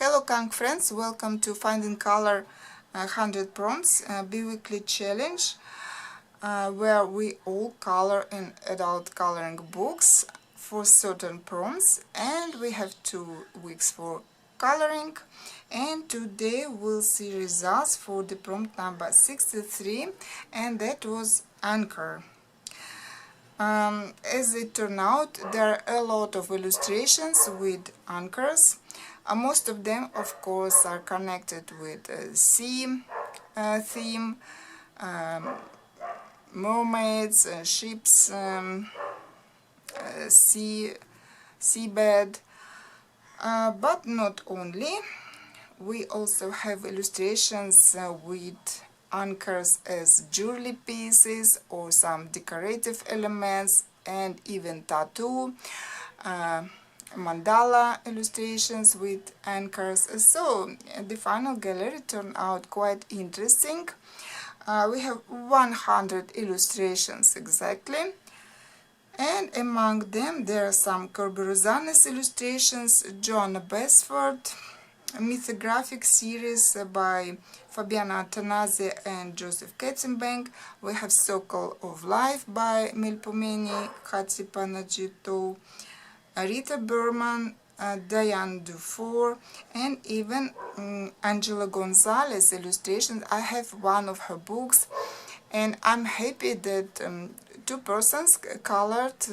Hello Kang friends, welcome to Finding Color 100 Prompts bi-weekly challenge where we all color in adult coloring books for certain prompts, and we have 2 weeks for coloring, and today we'll see results for the prompt number 63, and that was anchor. As it turned out, there are a lot of illustrations with anchors. Most of them, of course, are connected with sea theme, mermaids, ships, seabed, but not only. We also have illustrations with anchors as jewelry pieces or some decorative elements, and even tattoo, mandala illustrations with anchors. So the final gallery turned out quite interesting. We have 100 illustrations exactly, and among them there are some Kerberos illustrations, Joanna Basford, a mythographic series by Fabiana Attanasi and Joseph Katzenbank. We have Circle of Life by Melpomene Hatzipanagiotou, Rita Berman, Diane Dufour, and even Angela Gonzalez illustrations. I have one of her books, and I'm happy that 2 persons colored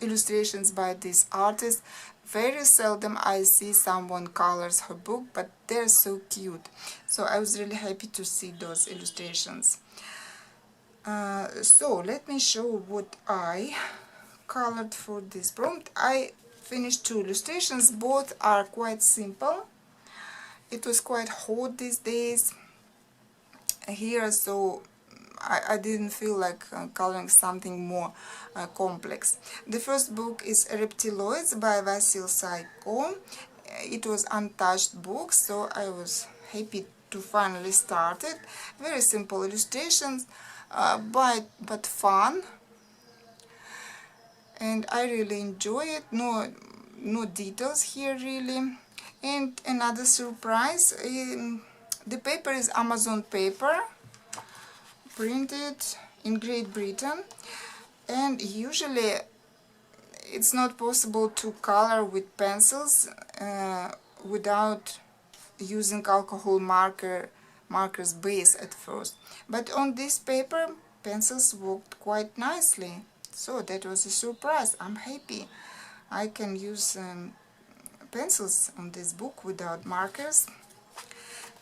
illustrations by this artist. Very seldom I see someone colors her book, but they're so cute. So I was really happy to see those illustrations. So let me show what I colored for this prompt. I finished 2 illustrations. Both are quite simple. It was quite hot these days here, so I didn't feel like coloring something more complex. The first book is Reptiloids by Vasil Saiko. It was untouched book, so I was happy to finally start it. Very simple illustrations, but fun, and I really enjoy it. No details here really. And another surprise, the paper is Amazon paper, printed in Great Britain, and usually it's not possible to color with pencils without using alcohol markers base at first, but on this paper pencils worked quite nicely, so that was a surprise. I'm happy I can use pencils on this book without markers.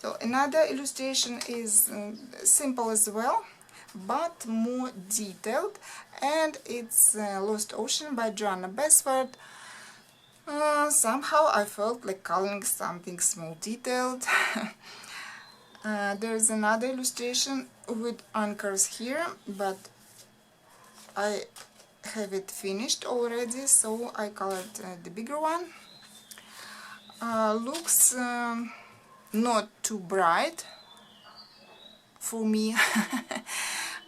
So another illustration is simple as well, but more detailed, and it's Lost Ocean by Joanna Basford. Somehow I felt like coloring something small detailed. There's another illustration with anchors here, but I have it finished already, so I colored the bigger one. Looks not too bright for me,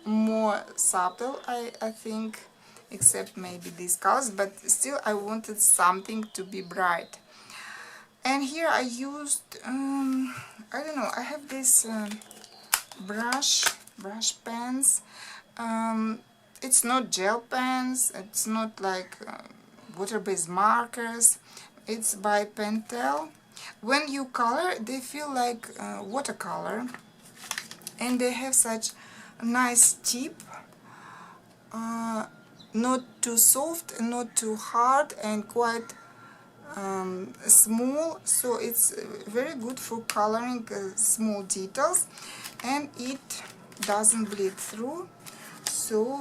more subtle I think, except maybe these colors, but still I wanted something to be bright. And here I used I don't know, I have this brush pens. It's not gel pens, it's not like water-based markers, it's by Pentel. When you color, they feel like watercolor, and they have such a nice tip, not too soft, not too hard, and quite small, so it's very good for coloring small details, and it doesn't bleed through. So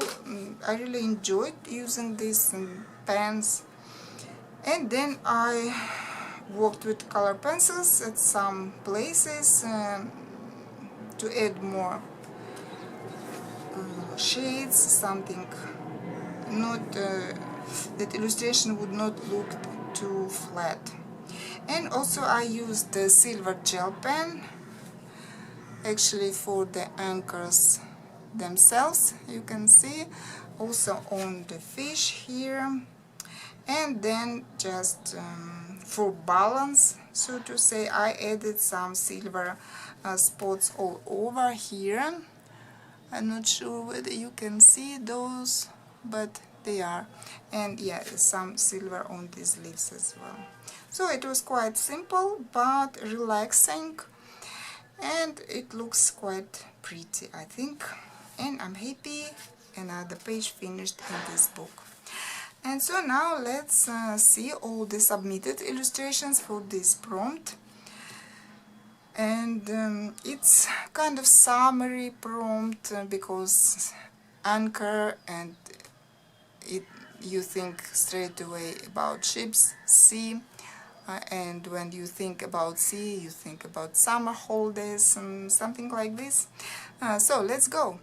I really enjoyed using these pens. And then I worked with color pencils at some places to add more shades, something not that illustration would not look too flat. And also I used the silver gel pen actually for the anchors themselves, you can see, also on the fish here. And then just for balance, so to say, I added some silver spots all over here. I'm not sure whether you can see those, but they are. And yeah, some silver on these leaves as well. So it was quite simple but relaxing, and it looks quite pretty, I think. And I'm happy. Another page finished in this book. And so now let's see all the submitted illustrations for this prompt. And it's kind of summary prompt because anchor, and you think straight away about ships, sea, and when you think about sea you think about summer holidays and something like this. So let's go.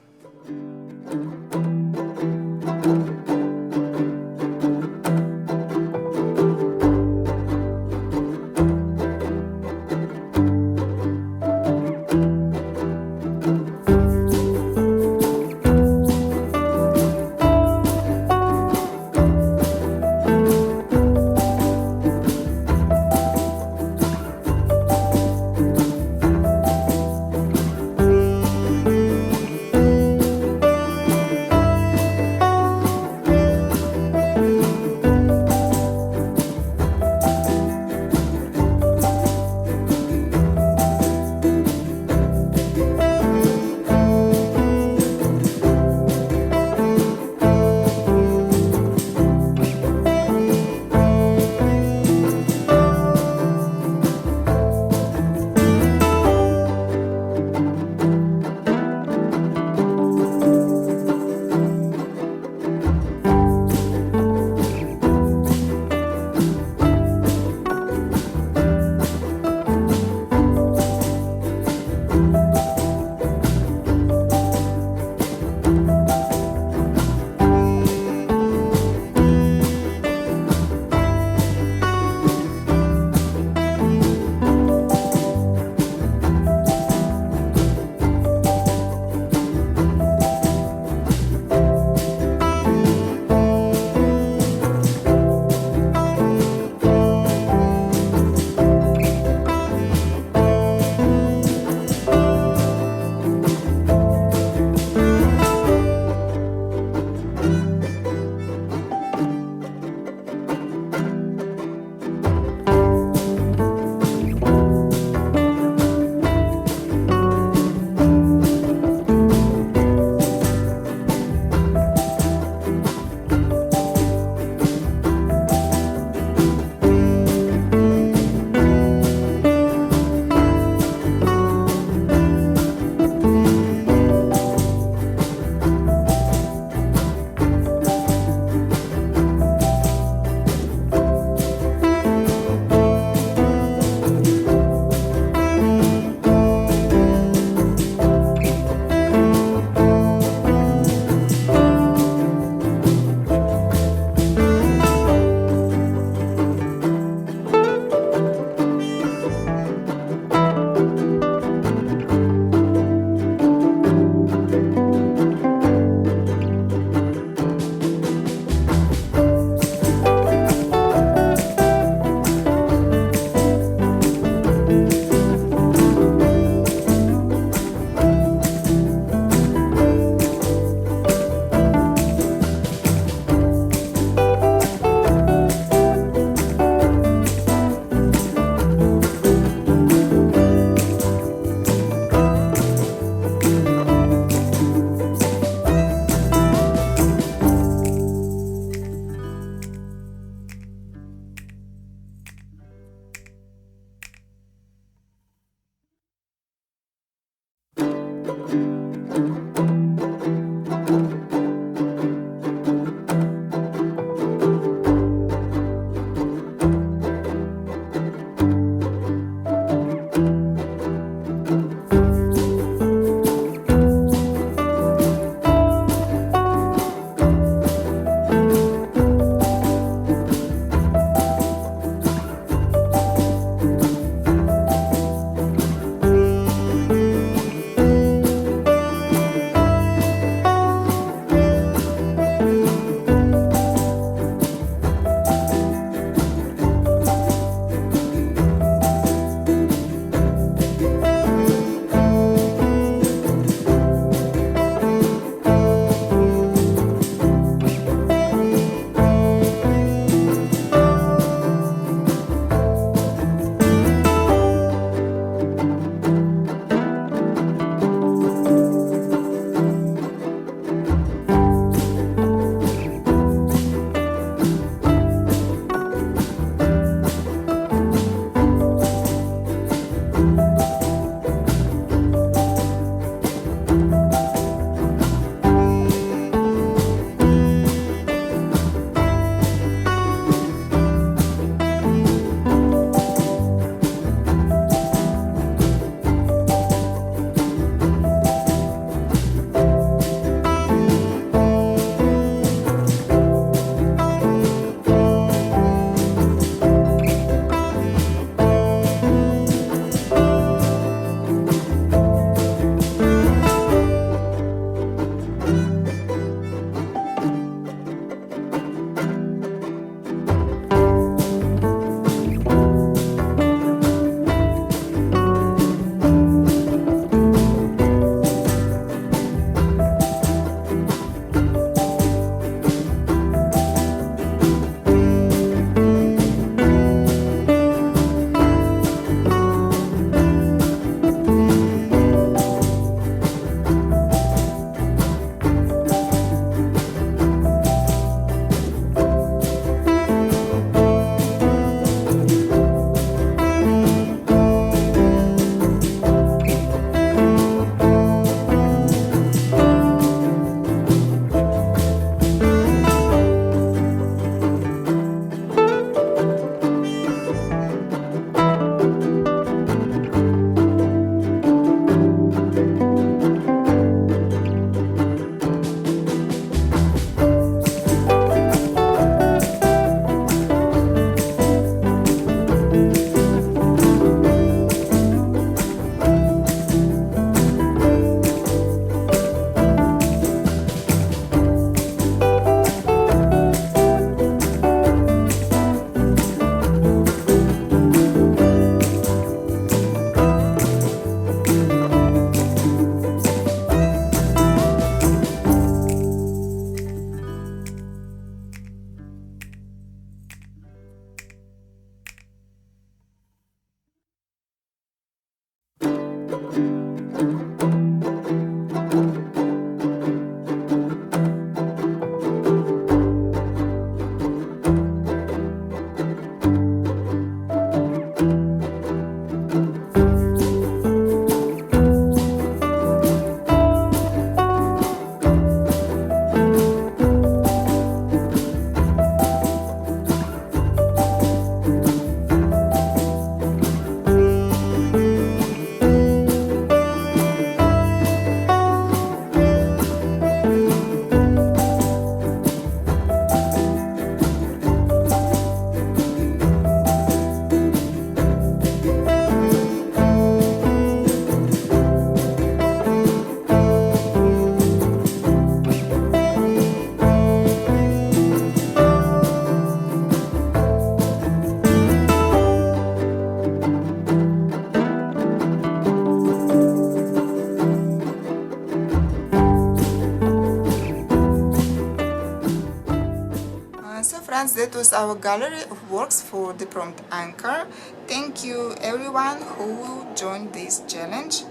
So friends, that was our gallery of works for the prompt anchor. Thank you everyone who joined this challenge.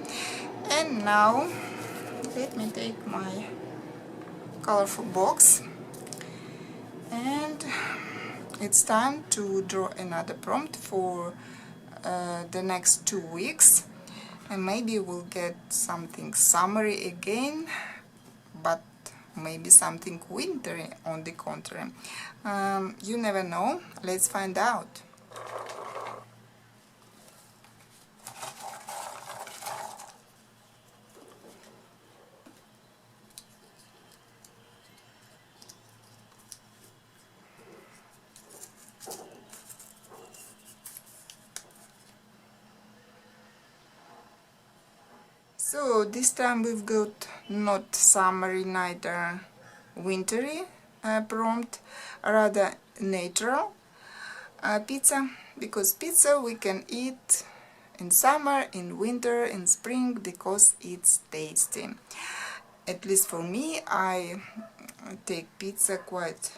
And now let me take my colorful box, and it's time to draw another prompt for the next 2 weeks, and maybe we'll get something summery again, but maybe something wintry on the contrary. You never know. Let's find out. So this time we've got not summery neither wintry prompt, rather natural pizza, because pizza we can eat in summer, in winter, in spring, because it's tasty. At least for me, I take pizza quite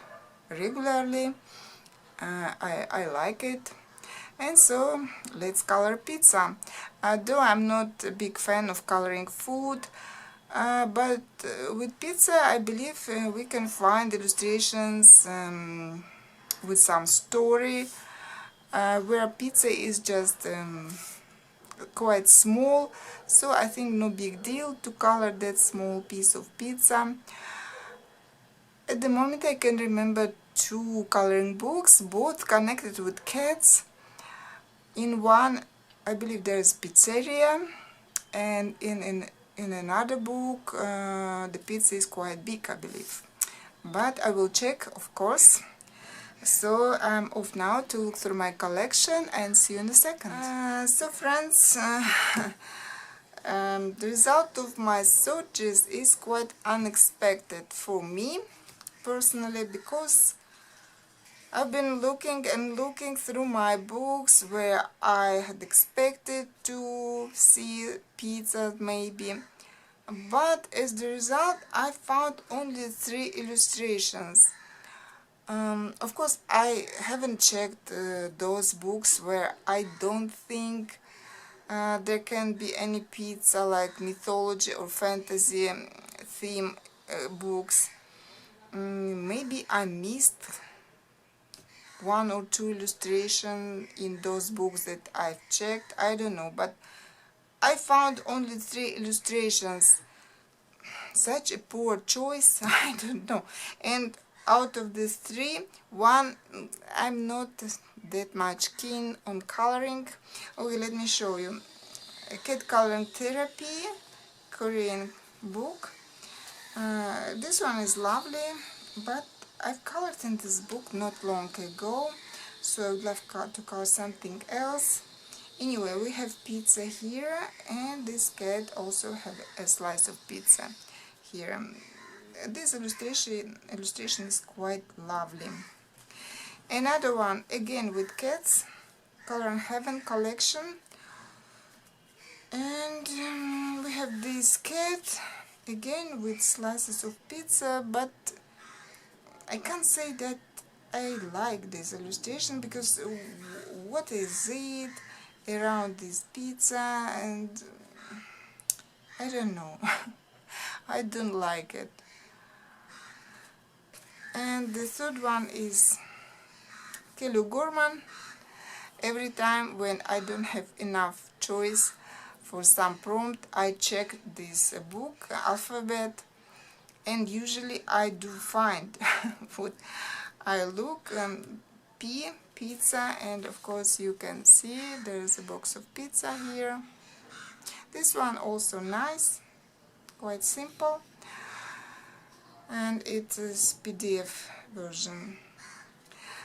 regularly. I like it. And so let's color pizza. Though I'm not a big fan of coloring food, but with pizza I believe we can find illustrations with some story, where pizza is just quite small, so I think no big deal to color that small piece of pizza. At the moment I can remember 2 coloring books, both connected with cats. In one, I believe there is pizzeria, and in another book the pizza is quite big, I believe. But I will check, of course. So I'm off now to look through my collection, and see you in a second. So friends, the result of my searches is quite unexpected for me personally, because I've been looking and looking through my books where I had expected to see pizza maybe, but as the result I found only 3 illustrations. Of course I haven't checked those books where I don't think there can be any pizza, like mythology or fantasy theme books. Maybe I missed 1 or 2 illustrations in those books that I've checked, I don't know, but I found only 3 illustrations. Such a poor choice, I don't know. And out of these 3, 1 I'm not that much keen on coloring. Okay, let me show you. A Cat Coloring Therapy, Korean book. This one is lovely, but I've colored in this book not long ago, so I would love to color something else. Anyway, we have pizza here, and this cat also have a slice of pizza here. This illustration is quite lovely. Another one, again with cats, Color and Heaven collection, and we have this cat again with slices of pizza, but I can't say that I like this illustration, because what is it around this pizza, and I don't know. I don't like it. And the third one is Kelly Gorman. Every time when I don't have enough choice for some prompt, I check this book alphabet, and usually I do find what I look. P, pizza, and of course you can see there's a box of pizza here. This one also nice, quite simple, and it is PDF version.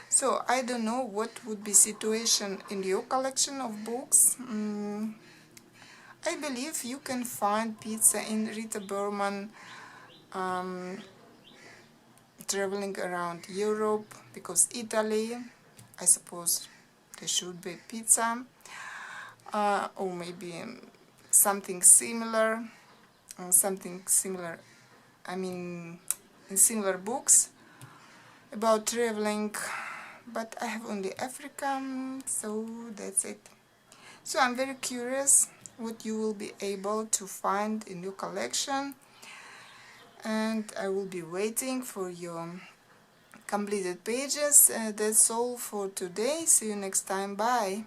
So I don't know what would be situation in your collection of books. I believe you can find pizza in Rita Berman traveling around Europe, because Italy, I suppose there should be pizza, or maybe something similar, I mean in similar books about traveling, but I have only Africa, so that's it. So I'm very curious what you will be able to find in your collection, and I will be waiting for your completed pages. That's all for today. See you next time. Bye.